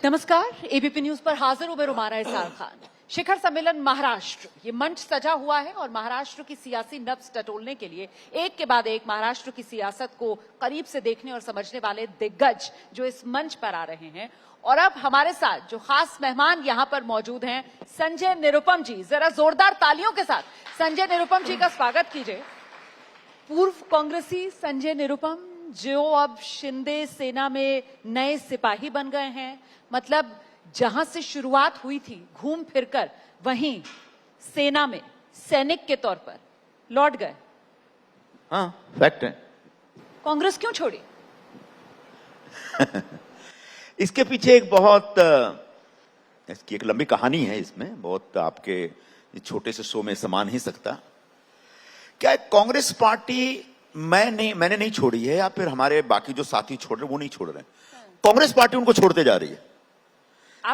नमस्कार, ABP news पर हाजिर हूं मैं रुमाना इसार खान। शिखर सम्मेलन महाराष्ट्र, ये मंच सजा हुआ है और महाराष्ट्र की सियासी नब्ज टटोलने के लिए एक के बाद एक महाराष्ट्र की सियासत को करीब से देखने और समझने वाले दिग्गज जो इस मंच पर आ रहे हैं। और अब हमारे साथ जो खास मेहमान यहां पर मौजूद हैं, संजय निरुपम जी। जरा जोरदार तालियों के साथ संजय निरुपम जी का स्वागत कीजिए। पूर्व कांग्रेसी संजय निरुपम, जो अब शिंदे सेना में नए सिपाही बन गए हैं। मतलब जहां से शुरुआत हुई थी घूम फिरकर वहीं सेना में सैनिक के तौर पर लौट गए। हाँ, फैक्ट है। कांग्रेस क्यों छोड़ी? इसके पीछे एक बहुत इसकी एक लंबी कहानी है। इसमें बहुत आपके छोटे से शो में समा नहीं सकता। क्या कांग्रेस पार्टी मैंने नहीं छोड़ी है, या फिर हमारे बाकी जो साथी छोड़ रहे वो नहीं छोड़ रहे। कांग्रेस पार्टी उनको छोड़ते जा रही है।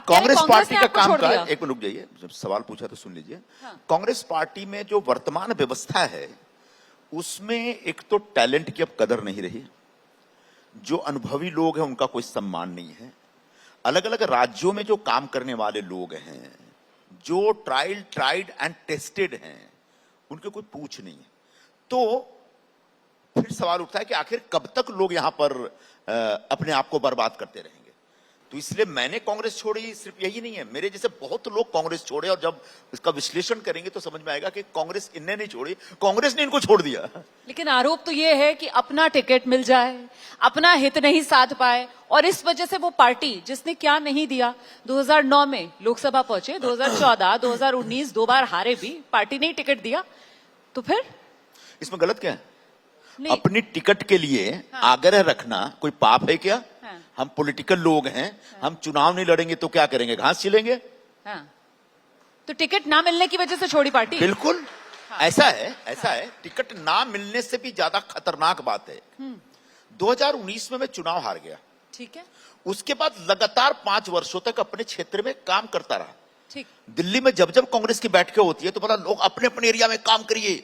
कांग्रेस पार्टी का काम का एक मिनट रुक जाइए, जब सवाल पूछा तो सुन लीजिए। हाँ। कांग्रेस पार्टी में जो वर्तमान व्यवस्था है उसमें एक तो टैलेंट की अब कदर नहीं रही। जो अनुभवी लोग हैं उनका कोई सम्मान नहीं है। अलग अलग राज्यों में जो काम करने वाले लोग हैं, जो ट्राइड एंड टेस्टेड हैं, उनके कोई पूछ नहीं है। तो फिर सवाल उठता है कि आखिर कब तक लोग यहां पर अपने आप को बर्बाद करते रहेंगे। तो इसलिए मैंने कांग्रेस छोड़ी, सिर्फ यही नहीं है, मेरे जैसे बहुत लोग कांग्रेस छोड़े। और जब इसका विश्लेषण करेंगे तो समझ में आएगा कि कांग्रेस इनने नहीं छोड़ी, कांग्रेस ने इनको छोड़ दिया। लेकिन आरोप तो यह है कि अपना टिकट मिल जाए, अपना हित नहीं साध पाए, और इस वजह से वो पार्टी जिसने क्या नहीं दिया, 2009 में लोकसभा पहुंचे, 2014, 2019 दो बार हारे भी, पार्टी ने टिकट दिया। तो फिर इसमें गलत क्या है? अपनी टिकट के लिए आग्रह रखना कोई पाप है क्या? हाँ। हम पॉलिटिकल लोग हैं। हाँ। हम चुनाव नहीं लड़ेंगे तो क्या करेंगे? घास छिलेंगे। हाँ। तो टिकट ना मिलने की वजह से छोड़ी पार्टी? बिल्कुल। हाँ। ऐसा है। टिकट ना मिलने से भी ज्यादा खतरनाक बात है। 2019 में मैं चुनाव हार गया। ठीक है। उसके बाद लगातार 5 वर्षों तक अपने क्षेत्र में काम करता रहा। ठीक। दिल्ली में जब जब कांग्रेस की बैठकें होती है तो बोला लोग अपने अपने एरिया में काम करिए।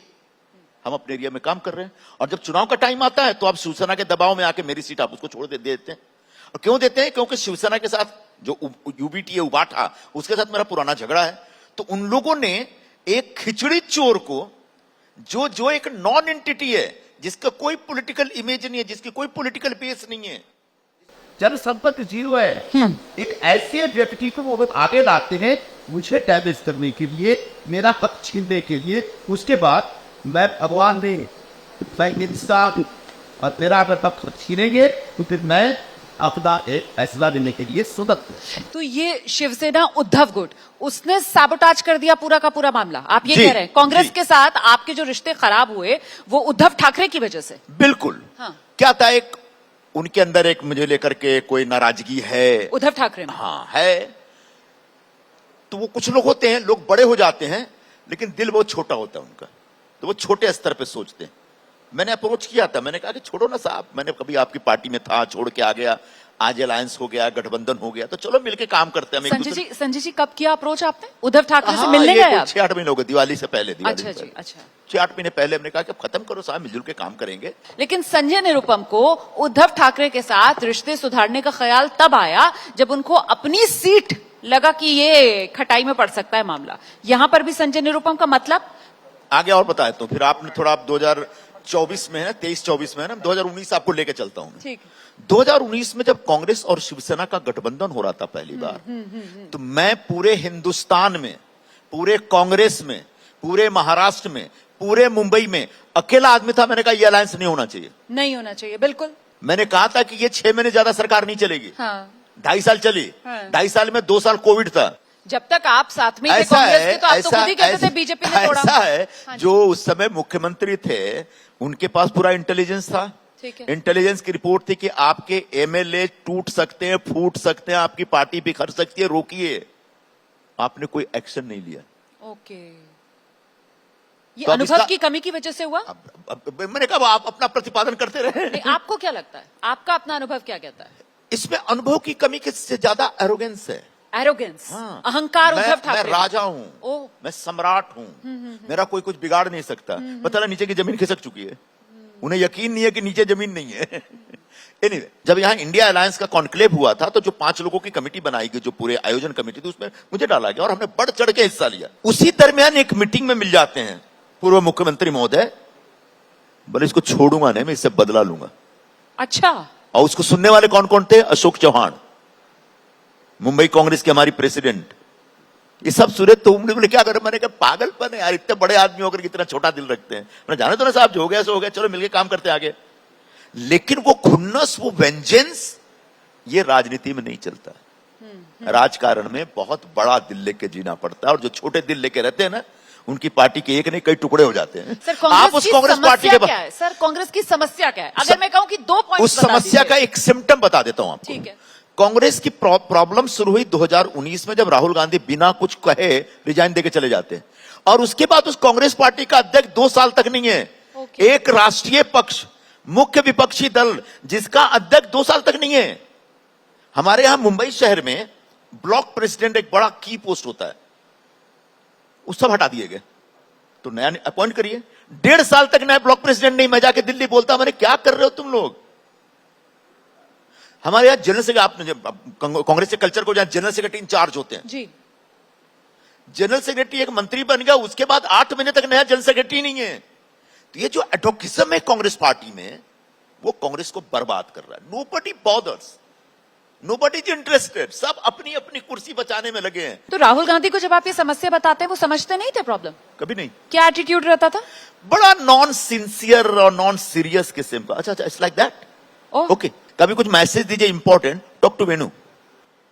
हम अपने एरिया में काम कर रहे हैं, और जब चुनाव का टाइम आता है तो आप शिवसेना के दबाव में आके मेरी सीट आप उसको छोड़ देते हैं। और क्यों देते हैं? क्योंकि शिवसेना के साथ जो यूबीटी है, उबाठा, उसके साथ मेरा पुराना झगड़ा है। तो उन लोगों ने एक खिचड़ी चोर को, जो एक नॉन एंटिटी है, जिसका कोई पॉलिटिकल इमेज नहीं है, जिसकी कोई पॉलिटिकल बेस नहीं है, जनसंपर्क जीरो है, एक ऐसे व्यक्ति को वो आगे लाते हैं मुझे डैमेज करने के लिए, मेरा पक्ष छीनने के लिए। उसके बाद मैं भगवान ने इंसान और मेरा अगर पक्ष छीनेंगे तो फिर मैं अपना एक फैसला लेने के लिए स्वतंत्र। तो ये शिवसेना उद्धव गुट, उसने साबोटाज कर दिया पूरा का पूरा मामला। आप ये कह रहे हैं कांग्रेस के साथ आपके जो रिश्ते खराब हुए वो उद्धव ठाकरे की वजह से? बिल्कुल। हाँ। क्या था, एक उनके अंदर एक मुझे लेकर के कोई नाराजगी है उद्धव ठाकरे में। हाँ है। तो वो कुछ लोग होते हैं, लोग बड़े हो जाते हैं लेकिन दिल बहुत छोटा होता है उनका, तो वो छोटे स्तर पे सोचते हैं। मैंने अप्रोच किया था, मैंने कहा कि छोड़ो ना साहब, मैंने कभी आपकी पार्टी में था, छोड़ के आ गया, आज अलायंस हो गया, गठबंधन हो गया, तो चलो मिलके काम करते हैं। संजय जी कब किया अप्रोच आपने उद्धव ठाकरे से मिलने गए आप? 6-8 महीने हो गए, दिवाली से पहले। अच्छा जी, अच्छा। 6-8 महीने पहले हमने कहा कि खत्म करो साहब, मिलजुल के काम करेंगे। लेकिन संजय निरुपम को उद्धव ठाकरे के साथ रिश्ते सुधारने का ख्याल तब आया जब उनको अपनी सीट लगा कि ये खटाई में पड़ सकता है मामला। यहां पर भी संजय निरुपम का मतलब आगे और बताया। तो फिर आपने थोड़ा, आप 2024 में है ना, 23-24 में है ना, 2019 आपको लेके चलता हूं। ठीक। 2019 में जब कांग्रेस और शिवसेना का गठबंधन हो रहा था पहली बार, तो मैं पूरे हिंदुस्तान में, पूरे कांग्रेस में, पूरे महाराष्ट्र में, पूरे मुंबई में अकेला आदमी था। मैंने कहा ये अलायंस नहीं होना चाहिए, नहीं होना चाहिए। बिल्कुल। मैंने कहा था कि ये 6 महीने ज्यादा सरकार नहीं चलेगी। हाँ। 2.5 साल चली। हाँ। 2.5 साल में 2 साल कोविड था। जब तक आप साथ में थे कांग्रेस के, तो आप तो खुद ही कहते थे बीजेपी ने तोड़ा। ऐसा है, हाँ, जो उस समय मुख्यमंत्री थे उनके पास पूरा इंटेलिजेंस था। इंटेलिजेंस की रिपोर्ट थी कि आपके एमएलए टूट सकते हैं, फूट सकते हैं, आपकी पार्टी बिखर सकती है, रोकिए। आपने कोई एक्शन नहीं लिया। ओके। ये तो अनुभव की कमी की वजह से हुआ? मैंने कहा आप अपना प्रतिपादन करते रहे। आपको क्या लगता है, आपका अपना अनुभव क्या कहता है? इसमें अनुभव की कमी से ज्यादा एरोगेंस है। एरोगेंस, हाँ। अहंकार उद्धव ठाकरे। मैं राजा हूँ, मैं सम्राट हूँ, मेरा कोई कुछ बिगाड़ नहीं सकता। पता ना नीचे की जमीन खिसक चुकी है। उन्हें यकीन नहीं है कि नीचे जमीन नहीं है। Anyway, जब यहाँ इंडिया अलायंस का कॉन्क्लेव हुआ था तो जो 5 लोगों की कमेटी बनाई गई, जो पूरे आयोजन कमेटी थी, उसमें मुझे डाला गया और हमने बढ़ चढ़ के हिस्सा लिया। उसी दरमियान एक मीटिंग में मिल जाते हैं पूर्व मुख्यमंत्री महोदय, बोले इसको छोड़ूंगा नहीं, मैं इससे बदला लूंगा। अच्छा। और उसको सुनने वाले कौन कौन थे? अशोक चौहान, मुंबई कांग्रेस के हमारी प्रेसिडेंट, ये सब सूरज। तो बोले क्या करें? मैंने कहा पागलपन है यार, इतने बड़े आदमी होकर कितना छोटा दिल रखते हैं। मैंने जाने दो ना साहब, जो हो गया सो हो गया, चलो मिलके काम करते हैं आगे। लेकिन वो खुन्नस, वो वेंजेंस, ये राजनीति में नहीं चलता है। राजकारण में बहुत बड़ा दिल लेके जीना पड़ता है, और जो छोटे दिल लेके रहते हैं ना, उनकी पार्टी के एक नहीं कई टुकड़े हो जाते हैं। सर, आप उस कांग्रेस पार्टी के क्या है? सर, कांग्रेस की समस्या क्या है? अगर मैं कहूं कि 2 पॉइंट उस समस्या का एक सिम्टम बता देता हूं आपको। ठीक है। कांग्रेस की प्रॉब्लम शुरू हुई 2019 में, जब राहुल गांधी बिना कुछ कहे रिजाइन देके चले जाते हैं, और उसके बाद उस कांग्रेस पार्टी का अध्यक्ष 2 साल तक नहीं है। एक राष्ट्रीय पक्ष, मुख्य विपक्षी दल, जिसका अध्यक्ष 2 साल तक नहीं है। हमारे यहां मुंबई शहर में ब्लॉक प्रेसिडेंट एक बड़ा की पोस्ट होता है, उस सब हटा दिए गए, तो नया अपॉइंट करिए। 1.5 साल तक नया ब्लॉक प्रेसिडेंट नहीं। मैं जाके दिल्ली बोलता, मैंने क्या कर रहे हो तुम लोग? हमारे यहां जनरल सेक्रेटरी, आपने कांग्रेस के कल्चर को, जहां जनरल सेक्रेटरी इंचार्ज होते हैं जी, जनरल सेक्रेटरी एक मंत्री बन गया, उसके बाद 8 महीने तक नया जनरल सेक्रेटरी नहीं है। तो ये जो एडोकिज्म है कांग्रेस पार्टी में, वो कांग्रेस को बर्बाद कर रहा है। Nobody bothers, nobody is interested, सब अपनी अपनी कुर्सी बचाने में लगे हैं। तो राहुल गांधी को जब आप ये समस्या बताते हैं, वो समझते नहीं थे प्रॉब्लम? कभी नहीं। क्या एटीट्यूड रहता था? बड़ा नॉन सिंसियर और नॉन सीरियस किस्म का। अच्छा, इट्स लाइक दैट, ओके। कभी कुछ मैसेज दीजिए इंपॉर्टेंट, टॉक टू वेणु।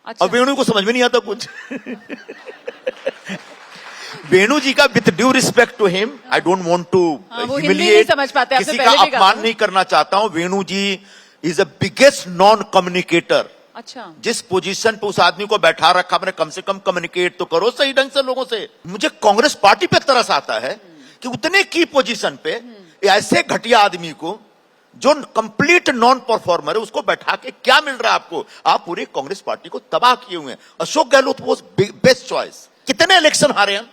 अच्छा। और वेणु को समझ में नहीं आता कुछ। वेणु जी का, with due respect to him, I don't want to humiliate, समझ पाते, किसी का अपमान नहीं करना चाहता हूं। Venu ji is the biggest non communicator. अच्छा। जिस पोजीशन पे उस आदमी को बैठा रखा, मैंने कम से कम कम्युनिकेट तो करो सही ढंग से लोगों से। मुझे कांग्रेस पार्टी पे तरस आता है कि उतने की पोजीशन पे ऐसे घटिया आदमी को, जो कंप्लीट नॉन परफॉर्मर है, उसको बैठा के क्या मिल रहा है आपको? आप पूरी कांग्रेस पार्टी को तबाह किए हुए हैं। Ashok Gehlot was best choice. कितने इलेक्शन हारे हैं?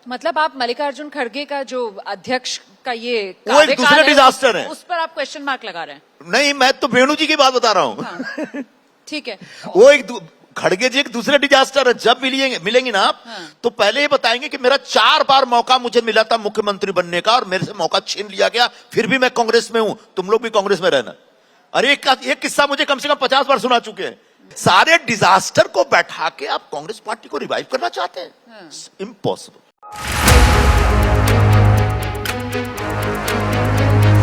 मतलब आप मल्लिकार्जुन खड़गे का जो अध्यक्ष का ये वो एक दूसरे डिजास्टर है, उस पर आप क्वेश्चन मार्क लगा रहे हैं? नहीं, मैं तो वेणु जी की बात बता रहा हूं। हाँ, ठीक है। वो खड़गे जी एक दूसरे डिजास्टर है। जब मिलेंगे ना आप, तो पहले ये बताएंगे कि मेरा 4 बार मौका मुझे मिला था मुख्यमंत्री बनने का, और मेरे से मौका छीन लिया गया, फिर भी मैं कांग्रेस में हूं, तुम लोग भी कांग्रेस में रहना। अरे एक किस्सा मुझे कम से कम 50 बार सुना चुके हैं। सारे डिजास्टर को बैठा के आप कांग्रेस पार्टी को रिवाइव करना चाहते हैं? इम्पॉसिबल।